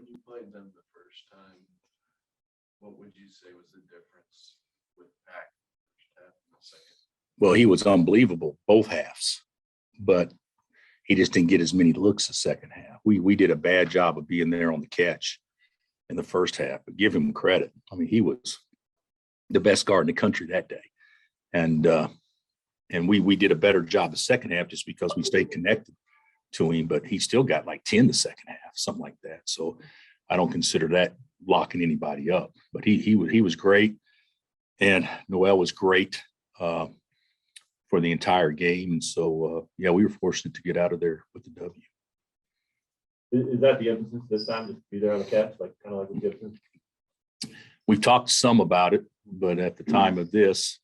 when you played them the first time, what would you say was the difference with Pack first half and the second? Well, he was unbelievable both halves, but he just didn't get as many looks the second half. We did a bad job of being there on the catch in the first half, but give him credit. I mean, he was the best guard in the country that day. And we did a better job the second half just because we stayed connected to him, but he still got like 10 the second half, something like that. So I don't consider that locking anybody up, but he was great. And Noel was great for the entire game. And so, we were fortunate to get out of there with the W. Is that the emphasis this time, just be there on the catch, like kind of like with Gibson? We've talked some about it, but at the time of this,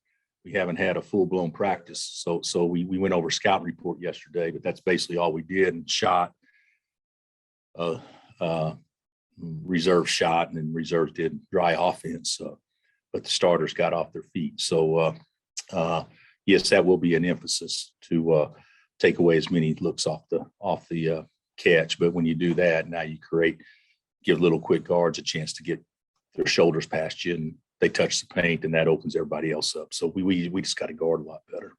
we haven't had a full-blown practice. So we went over scout report yesterday, but that's basically all we did, and shot, reserve shot, and then reserves did dry offense. But the starters got off their feet. So, yes, that will be an emphasis to take away as many looks off the catch. But when you do that, now you give little quick guards a chance to get their shoulders past you, and they touch the paint, and that opens everybody else up. So we just got to guard a lot better.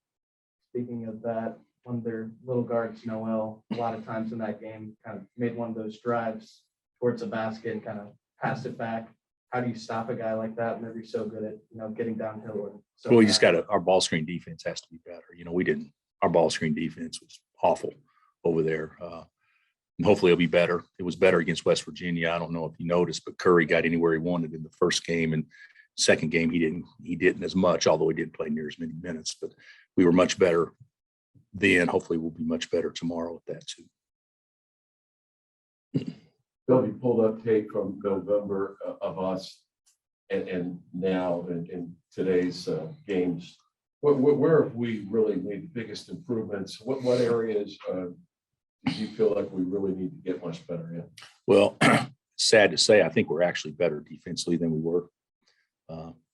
Speaking of that, one of their little guards, Noel, a lot of times in that game kind of made one of those drives towards the basket and kind of passed it back. How do you stop a guy like that whenever you're so good at, getting downhill? And so well, we just our ball screen defense has to be better. Our ball screen defense was awful over there. And hopefully it'll be better. It was better against West Virginia. I don't know if you noticed, but Curry got anywhere he wanted in the first game, and second game he didn't as much, although he didn't play near as many minutes. But we were much better then. Hopefully we'll be much better tomorrow with that too. Bill, you pulled up tape from November of us and now in today's games. Where have we really made the biggest improvements? What areas do you feel like we really need to get much better in? Well, sad to say, I think we're actually better defensively than we were.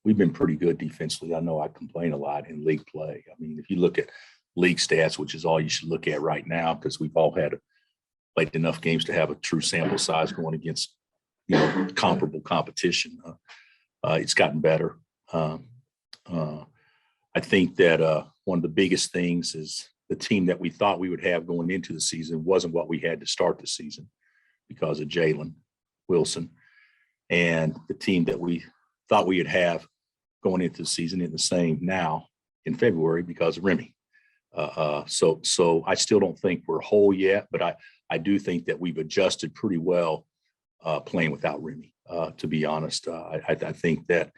We've been pretty good defensively. I know I complain a lot in league play. I mean, if you look at league stats, which is all you should look at right now, because we've all played enough games to have a true sample size going against, comparable competition. It's gotten better. I think that one of the biggest things is the team that we thought we would have going into the season wasn't what we had to start the season because of Jalen Wilson, and the team that we thought we would have going into the season in the same now in February because of Remy. So I still don't think we're whole yet, but I do think that we've adjusted pretty well playing without Remy, to be honest. I think that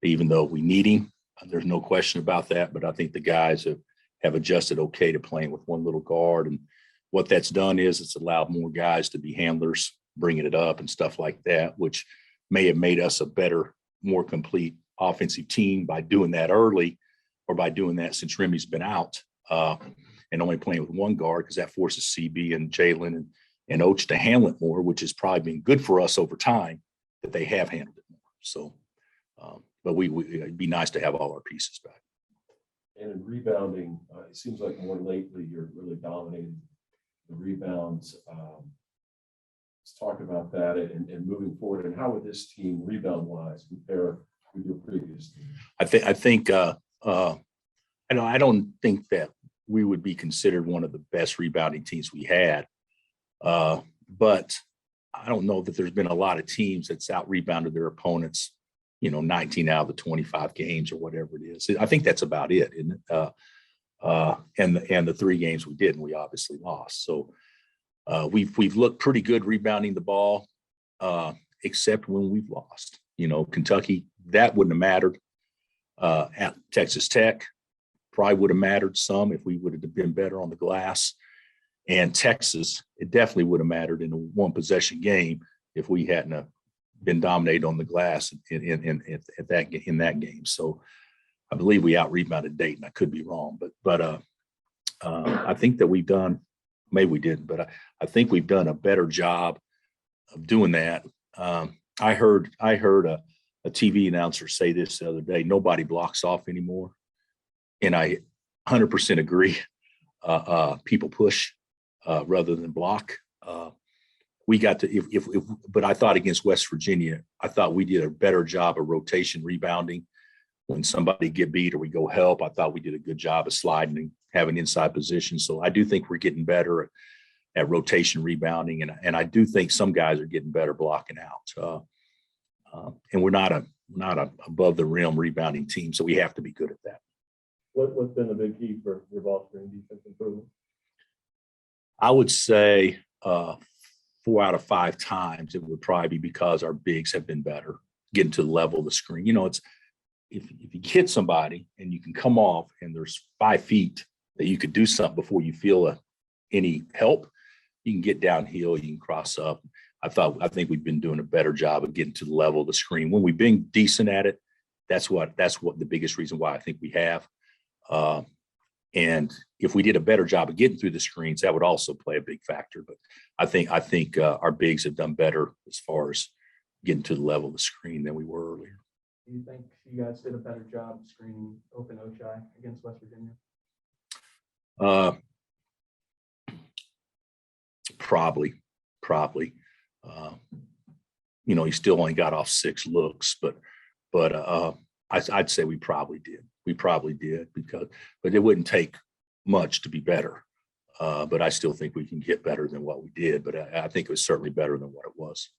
even though we need him, there's no question about that, but I think the guys have adjusted okay to playing with one little guard. And what that's done is it's allowed more guys to be handlers, bringing it up and stuff like that, which may have made us a better, more complete offensive team by doing that early, or by doing that since Remy's been out and only playing with one guard, because that forces CB and Jalen and Oach to handle it more, which has probably been good for us over time that they have handled it more. So, but it'd be nice to have all our pieces back. And in rebounding, it seems like more lately you're really dominating the rebounds. Let's talk about that and moving forward, and how would this team rebound-wise compare with your previous team? I think I don't think that we would be considered one of the best rebounding teams we had, but I don't know that there's been a lot of teams that's out-rebounded their opponents, 19 out of the 25 games or whatever it is. I think that's about it, isn't it? And the 3 games we didn't, we obviously lost. So we've looked pretty good rebounding the ball, except when we've lost. Kentucky, that wouldn't have mattered. At Texas Tech, probably would have mattered some if we would have been better on the glass. And Texas, it definitely would have mattered in a one-possession game if we hadn't been dominated on the glass in that game. So I believe we out-rebounded Dayton. I could be wrong, but I think that we've done, maybe we didn't, but I think we've done a better job of doing that. I heard a TV announcer say this the other day: nobody blocks off anymore, and I 100% agree. People push rather than block. we got to, but I thought against West Virginia, I thought we did a better job of rotation rebounding. When somebody get beat or we go help, I thought we did a good job of sliding and having inside position. So I do think we're getting better at rotation rebounding. And I do think some guys are getting better blocking out. And we're not a above the rim rebounding team. So we have to be good at that. What's been the big key for your ball screen defense improvement? I would say 4 out of 5 times it would probably be because our bigs have been better getting to the level of the screen. You know, it's if you hit somebody and you can come off and there's 5 feet that you could do something before you feel any help, you can get downhill, you can cross up. I think we've been doing a better job of getting to the level of the screen. When we've been decent at it, that's what the biggest reason why I think we have. And if we did a better job of getting through the screens, that would also play a big factor. But I think our bigs have done better as far as getting to the level of the screen than we were earlier. Do you think you guys did a better job screening open Ochai against West Virginia? Probably. You know, he still only got off 6 looks, but I'd say we probably did. We probably did but it wouldn't take much to be better. But I still think we can get better than what we did. But I think it was certainly better than what it was.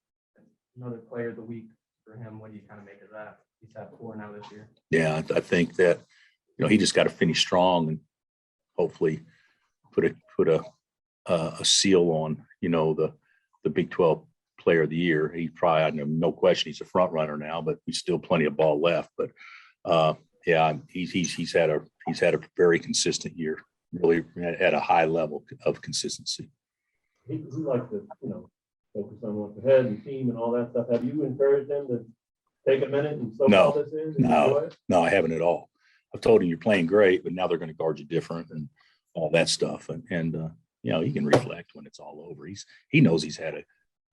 Another player of the week for him. What do you kind of make of that? He's had 4 now this year. Yeah, I think that, you know, he just got to finish strong and hopefully put a seal on, you know, the Big 12 player of the year. He probably, I know, no question, he's a front runner now, but he's still plenty of ball left. But yeah, he's had a very consistent year, really at a high level of consistency. He likes to, you know, focus on what's ahead and team and all that stuff. Have you encouraged them to take a minute and soak all this in? And enjoy it? No, I haven't at all. I've told him you're playing great, but now they're going to guard you different and all that stuff. And you know, he can reflect when it's all over. He knows he's had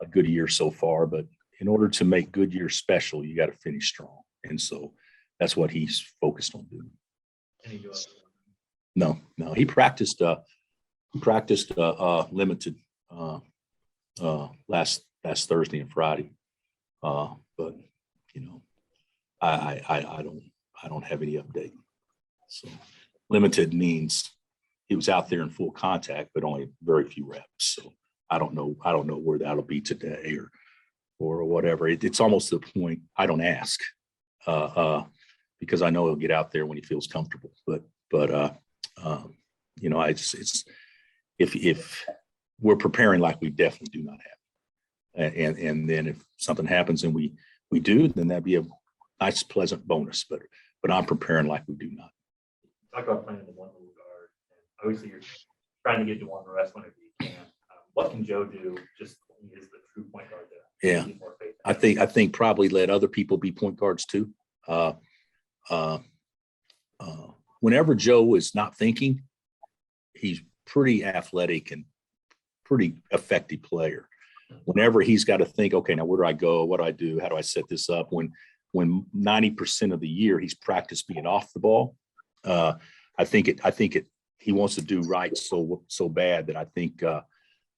a good year so far, but in order to make good years special, you got to finish strong. And so that's what he's focused on doing. No, he practiced limited last Thursday and Friday. But you know, I don't have any update. So limited means he was out there in full contact, but only very few reps. So I don't know where that'll be today or whatever. It's almost to the point I don't ask because I know he'll get out there when he feels comfortable. But you know, it's if we're preparing like we definitely do not have, and then if something happens and we do, then that'd be a nice, pleasant bonus. But I'm preparing like we do not. Talk about playing the one little guard. Obviously, you're trying to get to one rest whenever you can. What can Joe do? Just he is the true point guard there. Yeah, I think probably let other people be point guards too. Whenever Joe is not thinking, he's pretty athletic and pretty effective player. Whenever he's got to think, okay, now where do I go? What do I do? How do I set this up? When 90% of the year he's practiced being off the ball, I think he wants to do right so bad that I think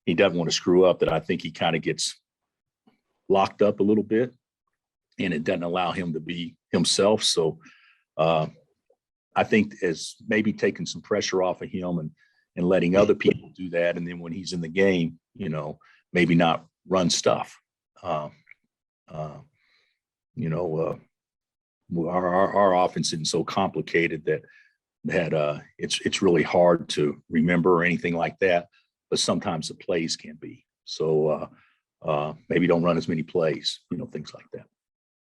he doesn't want to screw up, that I think he kind of gets locked up a little bit and it doesn't allow him to be himself. So I think as maybe taking some pressure off of him and letting other people do that. And then when he's in the game, you know, maybe not run stuff. You know, our offense isn't so complicated that it's really hard to remember or anything like that. But sometimes the plays can be. So maybe don't run as many plays, you know, things like that.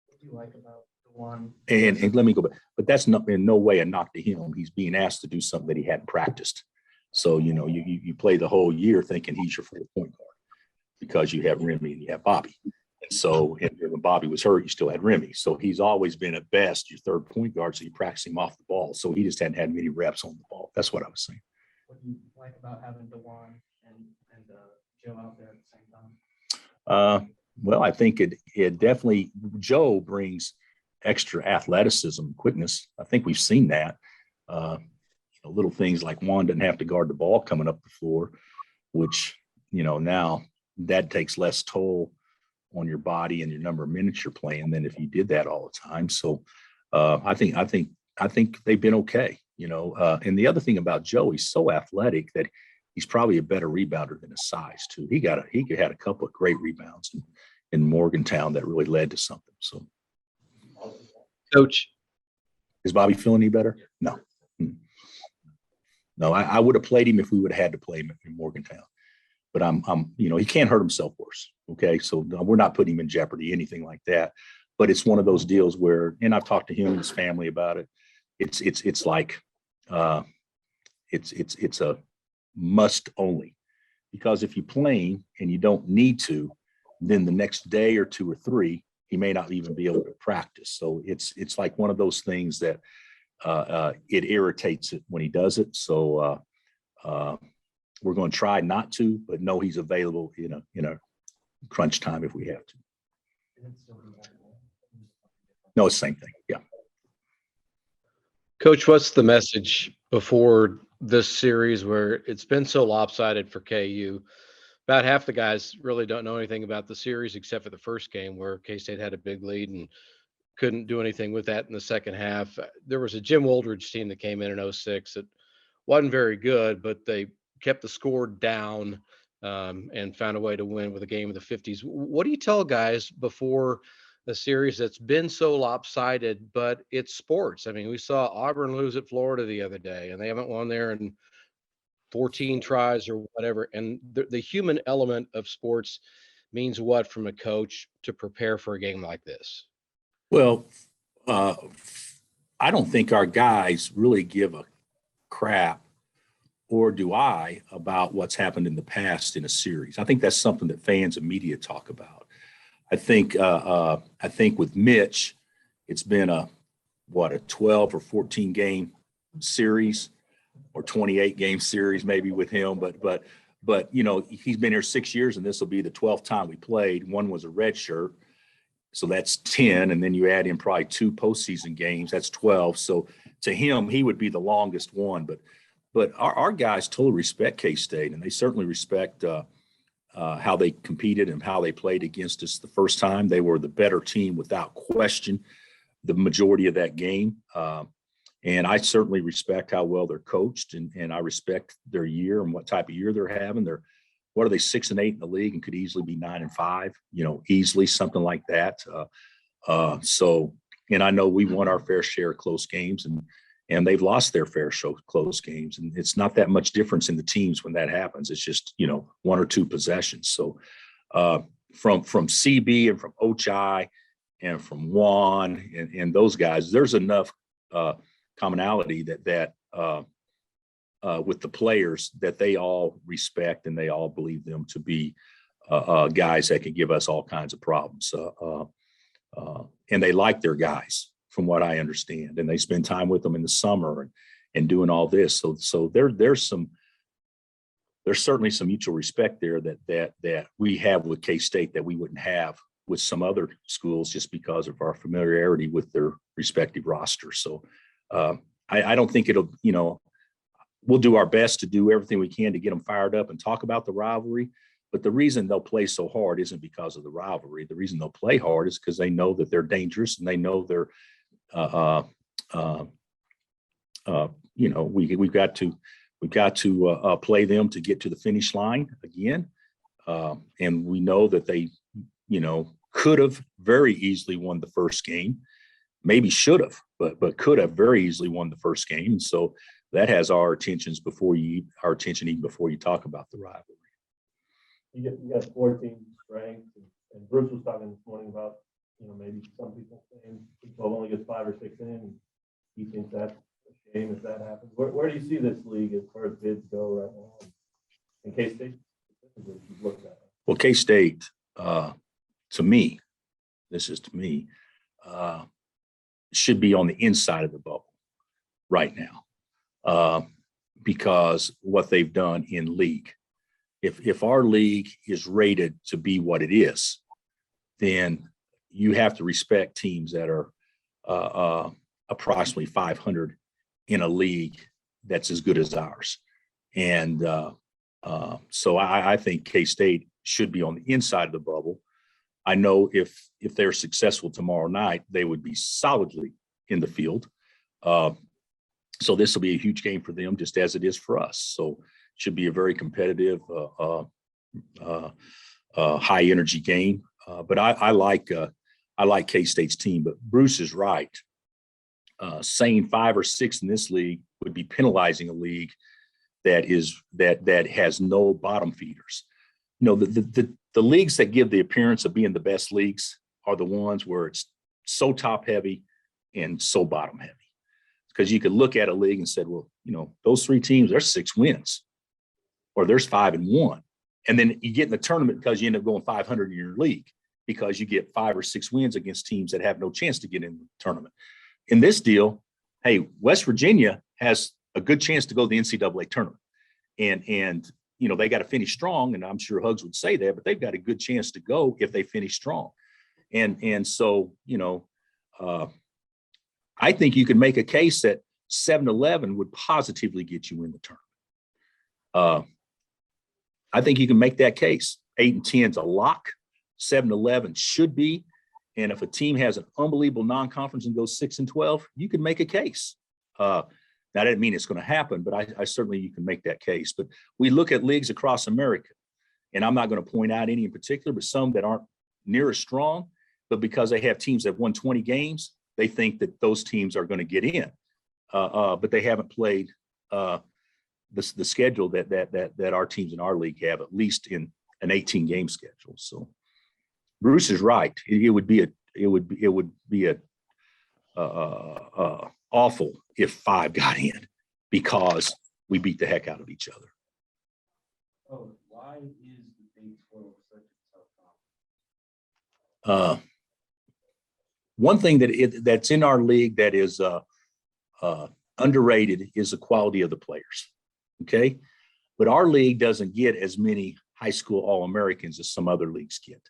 What do you like about the one? And let me go back, but that's not in no way a knock to him. He's being asked to do something that he hadn't practiced. So, you know, you play the whole year thinking he's your fourth point guard because you have Remy and you have Bobby. And so and when Bobby was hurt, you still had Remy. So he's always been at best your third point guard. So you practice him off the ball. So he just hadn't had many reps on the ball. That's what I was saying. What do you like about having DeJuan and Joe out there at the same time? Well, I think it definitely, Joe brings extra athleticism, quickness. I think we've seen that. You know, little things like Juan doesn't have to guard the ball coming up the floor, which, you know, now that takes less toll on your body and your number of minutes you're playing than if you did that all the time. So I think they've been okay, and the other thing about Joe, he's so athletic that he's probably a better rebounder than his size too. He had a couple of great rebounds in Morgantown that really led to something. So Coach, is Bobby feeling any better? No. No, I would have played him if we would have had to play him in Morgantown. But he can't hurt himself worse. Okay. So we're not putting him in jeopardy, anything like that. But it's one of those deals where, and I've talked to him and his family about it. It's like it's a must only, because if you're playing and you don't need to, then the next day or two or three, he may not even be able to practice. So it's like one of those things that it irritates it when he does it. So we're going to try not to, but know he's available in a crunch time if we have to. No, it's the same thing. Yeah. Coach, what's the message before this series where it's been so lopsided for KU? About half the guys really don't know anything about the series except for the first game where K-State had a big lead and couldn't do anything with that in the second half. There was a Jim Woldridge team that came in 06 that wasn't very good, but they kept the score down and found a way to win with a game of the 50s. What do you tell guys before a series that's been so lopsided, but it's sports? I mean, we saw Auburn lose at Florida the other day, and they haven't won there in 14 tries or whatever. And the human element of sports means what from a coach to prepare for a game like this? Well, I don't think our guys really give a crap, or do I, about what's happened in the past in a series. I think that's something that fans and media talk about. I think with Mitch, it's been a 12 or 14 game series, or 28 game series maybe with him. But he's been here 6 years, and this will be the 12th time we played. One was a red shirt, so that's 10, and then you add in probably 2 postseason games, that's 12. So to him, he would be the longest one. But our guys totally respect K-State, and they certainly respect how they competed and how they played against us the first time. They were the better team without question the majority of that game. And I certainly respect how well they're coached, and I respect their year and what type of year they're having. What are they, 6-8 in the league and could easily be 9-5, easily, something like that. And I know we won our fair share of close games, and they've lost their fair share of close games. And it's not that much difference in the teams when that happens. It's just, 1 or 2 possessions. So from CB and from Ochai and from Juan and those guys, there's enough commonality that with the players that they all respect, and they all believe them to be guys that can give us all kinds of problems. And they like their guys, from what I understand, and they spend time with them in the summer and doing all this. So there's certainly some mutual respect there that we have with K-State that we wouldn't have with some other schools, just because of our familiarity with their respective rosters. So I don't think we'll do our best to do everything we can to get them fired up and talk about the rivalry. But the reason they'll play so hard isn't because of the rivalry. The reason they'll play hard is because they know that they're dangerous, and they know they're, we've got to play them to get to the finish line again. And we know that they, could have very easily won the first game, maybe should have, but could have very easily won the first game. And so that has our attention even before you talk about the rivalry. You got 14 strengths, and Bruce was talking this morning about, maybe some people saying Big 12 only gets 5 or 6 in, and he thinks that's a shame if that happens. Where do you see this league as far as bids go right now? In K-State, you've looked at it. Well, K-State, to me, should be on the inside of the bubble right now, because what they've done in league. If our league is rated to be what it is, then you have to respect teams that are approximately 500 in a league that's as good as ours. And so I think K-State should be on the inside of the bubble. I know if they're successful tomorrow night, they would be solidly in the field. So this will be a huge game for them, just as it is for us. So it should be a very competitive, high energy game. But I like K-State's team. But Bruce is right. Saying 5 or 6 in this league would be penalizing a league that has no bottom feeders. You know, the leagues that give the appearance of being the best leagues are the ones where it's so top heavy and so bottom heavy. Because you could look at a league and said, well, you know, those 3 teams, there's 6 wins, or there's 5-1. And then you get in the tournament because you end up going 500 in your league because you get 5 or 6 wins against teams that have no chance to get in the tournament. In this deal, hey, West Virginia has a good chance to go to the NCAA tournament. And you know, they got to finish strong, and I'm sure Hugs would say that, but they've got a good chance to go if they finish strong. And so, you know, I think you could make a case that 7-11 would positively get you in the tournament. I think you can make that case. 8 and 10 is a lock. 7-11 should be. And if a team has an unbelievable non-conference and goes 6 and 12, you can make a case. Now, that doesn't mean it's going to happen, but I certainly you can make that case. But we look at leagues across America, and I'm not going to point out any in particular, but some that aren't near as strong, but because they have teams that have won 20 games, they think that those teams are going to get in. But they haven't played the schedule that our teams in our league have, at least in an 18-game schedule. So Bruce is right. It would be awful if 5 got in because we beat the heck out of each other. Oh, why is the Big 12 such a tough conference? One thing that's in our league that is underrated is the quality of the players. Okay, but our league doesn't get as many high school All-Americans as some other leagues get.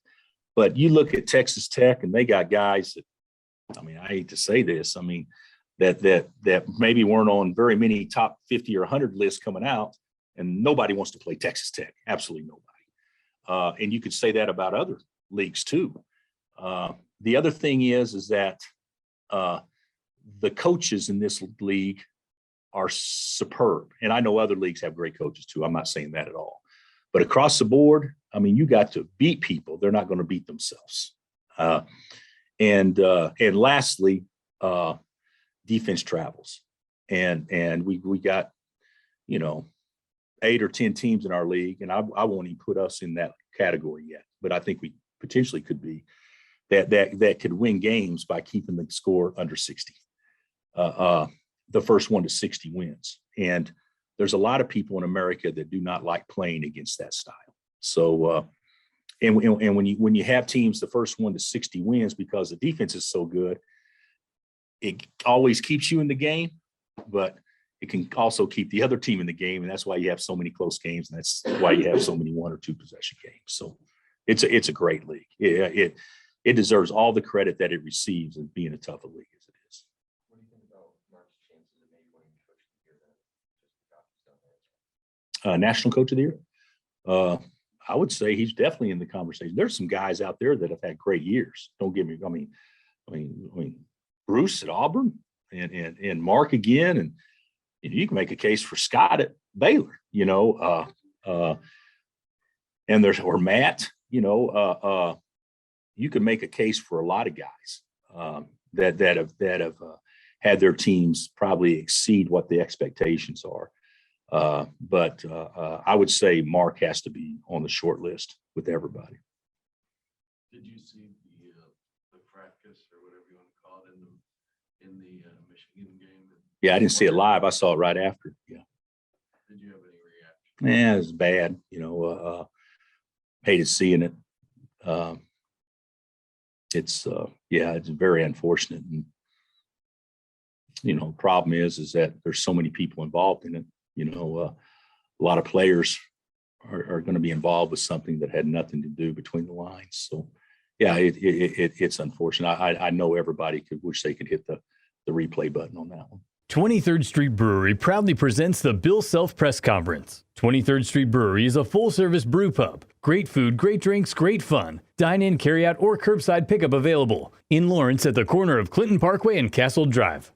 But you look at Texas Tech, and they got guys that, I mean, I hate to say this, I mean, that maybe weren't on very many top 50 or 100 lists coming out, and nobody wants to play Texas Tech. Absolutely nobody. And you could say that about other leagues too. The other thing is that the coaches in this league are superb. And I know other leagues have great coaches too. I'm not saying that at all. But across the board, I mean, you got to beat people. They're not going to beat themselves. And lastly, defense travels. And we got, you know, 8 or 10 teams in our league, and I won't even put us in that category yet. But I think we potentially could be that could win games by keeping the score under 60. The first 1 to 60 wins. And there's a lot of people in America that do not like playing against that style. So, and when you have teams, the first 1 to 60 wins because the defense is so good, it always keeps you in the game, but it can also keep the other team in the game. And that's why you have so many close games. And that's why you have so many 1 or 2 possession games. So it's a great league. It deserves all the credit that it receives in being a tough a league as it is. What do you think about Mark's chances of maybe winning Coach of the Year? National Coach of the Year. I would say he's definitely in the conversation. There's some guys out there that have had great years. Don't get me. I mean, Bruce at Auburn and Mark again, and you can make a case for Scott at Baylor. You know, and there's or Matt. You know, you can make a case for a lot of guys that have had their teams probably exceed what the expectations are. But I would say Mark has to be on the short list with everybody. Did you see the practice or whatever you want to call it in the Michigan game? Yeah, I didn't see it live. I saw it right after. Yeah. Did you have any reaction? Yeah, it was bad. You know, hated seeing it. It's very unfortunate. And, you know, problem is that there's so many people involved in it. You know, a lot of players are going to be involved with something that had nothing to do between the lines. So, yeah, it's unfortunate. I know everybody could wish they could hit the replay button on that one. 23rd Street Brewery proudly presents the Bill Self Press Conference. 23rd Street Brewery is a full-service brew pub. Great food, great drinks, great fun. Dine-in, carry-out, or curbside pickup available. In Lawrence at the corner of Clinton Parkway and Castle Drive.